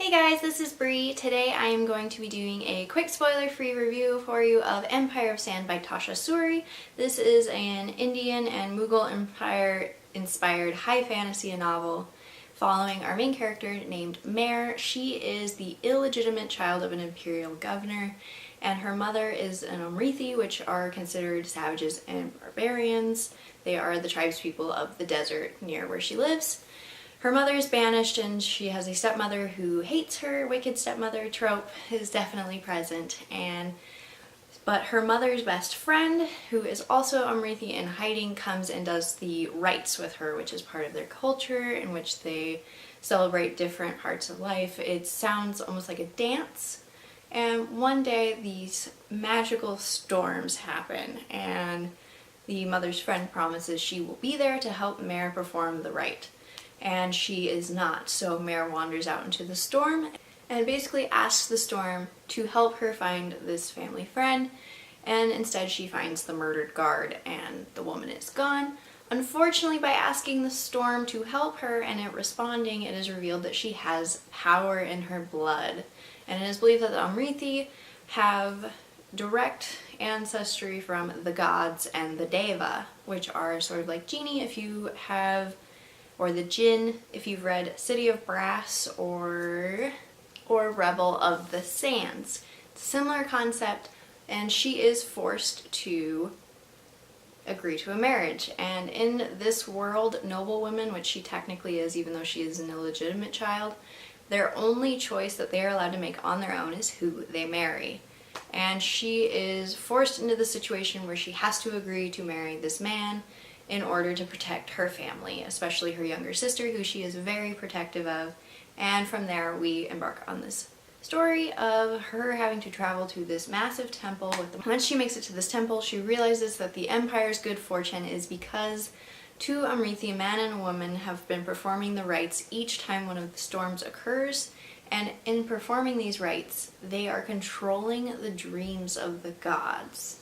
Hey guys, this is Bree. Today I am going to be doing a quick spoiler-free review for you of Empire of Sand by Tasha Suri. This is an Indian and Mughal Empire inspired high fantasy novel following our main character named Mare. She is the illegitimate child of an imperial governor, and her mother is an Amrithi, which are considered savages and barbarians. They are the tribespeople of the desert near where she lives. Her mother is banished and she has a stepmother who hates her. Wicked stepmother trope is definitely present. But her mother's best friend, who is also Amrithi in hiding, comes and does the rites with her, which is part of their culture in which they celebrate different parts of life. It sounds almost like a dance. And one day these magical storms happen and the mother's friend promises she will be there to help Mare perform the rite. And she is not, so Mare wanders out into the storm and basically asks the storm to help her find this family friend, and instead she finds the murdered guard and the woman is gone. Unfortunately, by asking the storm to help her and it responding, it is revealed that she has power in her blood, and it is believed that the Amrithi have direct ancestry from the gods and the Deva, which are sort of like genie if you have, or the Jinn if you've read City of Brass or Rebel of the Sands. It's a similar concept, and she is forced to agree to a marriage. And in this world, noblewomen, which she technically is even though she is an illegitimate child, their only choice that they are allowed to make on their own is who they marry. And she is forced into the situation where she has to agree to marry this man in order to protect her family, especially her younger sister, who she is very protective of. And from there we embark on this story of her having to travel to this massive temple. Once she makes it to this temple, she realizes that the Empire's good fortune is because two Amrithi, a man and a woman, have been performing the rites each time one of the storms occurs, and in performing these rites, they are controlling the dreams of the gods.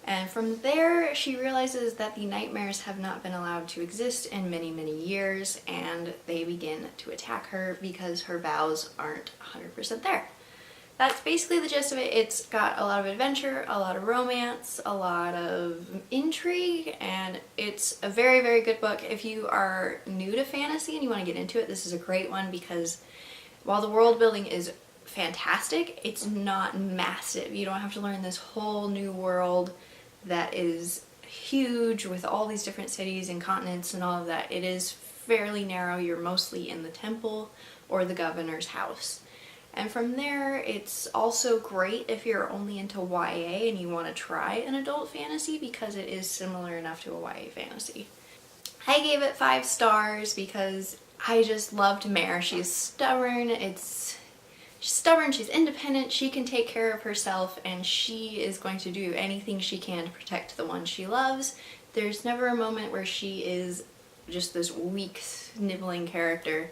And from there, she realizes that the nightmares have not been allowed to exist in many, many years, and they begin to attack her because her vows aren't 100% there. That's basically the gist of it. It's got a lot of adventure, a lot of romance, a lot of intrigue, and it's a very, very good book. If you are new to fantasy and you want to get into it, this is a great one because while the world building is fantastic, it's not massive. You don't have to learn this whole new world that is huge with all these different cities and continents and all of that. It is fairly narrow. You're mostly in the temple or the governor's house. And from there, it's also great if you're only into YA and you want to try an adult fantasy because it is similar enough to a YA fantasy. I gave it 5 stars because I just loved Mare. She's stubborn. She's stubborn, she's independent, she can take care of herself, and she is going to do anything she can to protect the one she loves. There's never a moment where she is just this weak, sniveling character.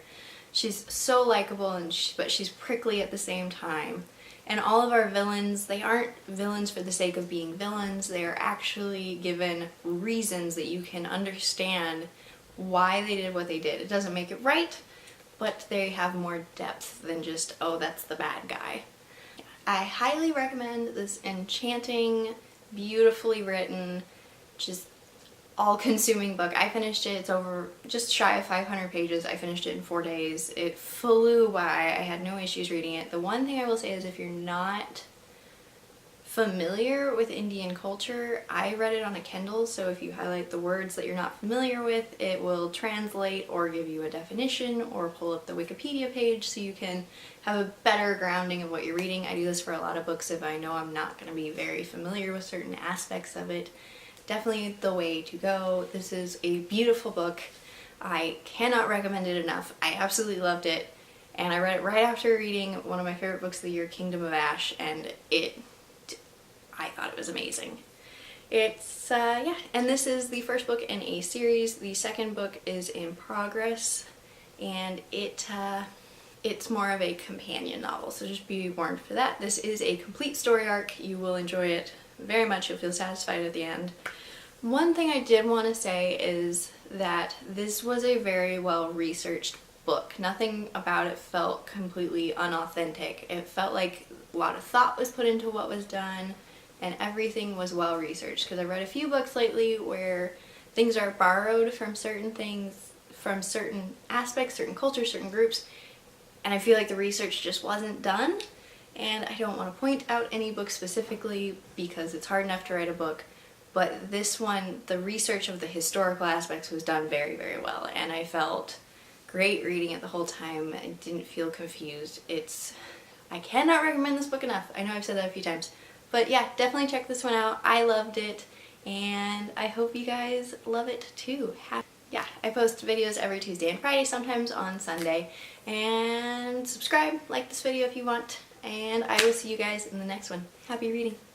She's so likable, but she's prickly at the same time. And all of our villains, they aren't villains for the sake of being villains. They are actually given reasons that you can understand why they did what they did. It doesn't make it right, but they have more depth than just, oh, that's the bad guy. I highly recommend this enchanting, beautifully written, just all-consuming book. I finished it, it's over just shy of 500 pages. I finished it in 4 days. It flew by. I had no issues reading it. The one thing I will say is if you're not familiar with Indian culture, I read it on a Kindle, so if you highlight the words that you're not familiar with, it will translate or give you a definition or pull up the Wikipedia page so you can have a better grounding of what you're reading. I do this for a lot of books if I know I'm not going to be very familiar with certain aspects of it. Definitely the way to go. This is a beautiful book. I cannot recommend it enough. I absolutely loved it, and I read it right after reading one of my favorite books of the year, Kingdom of Ash, and I thought it was amazing. It's, yeah, and this is the first book in a series. The second book is in progress, and it's more of a companion novel, so just be warned for that. This is a complete story arc. You will enjoy it very much. You'll feel satisfied at the end. One thing I did want to say is that this was a very well researched book. Nothing about it felt completely unauthentic. It felt like a lot of thought was put into what was done and everything was well researched, because I read a few books lately where things are borrowed from certain things, from certain aspects, certain cultures, certain groups, and I feel like the research just wasn't done. And I don't want to point out any book specifically because it's hard enough to write a book, but this one, the research of the historical aspects was done very, very well, and I felt great reading it the whole time. I didn't feel confused. I cannot recommend this book enough. I know I've said that a few times, but yeah, definitely check this one out. I loved it, and I hope you guys love it too. Yeah, I post videos every Tuesday and Friday, sometimes on Sunday, and subscribe, like this video if you want, and I will see you guys in the next one. Happy reading!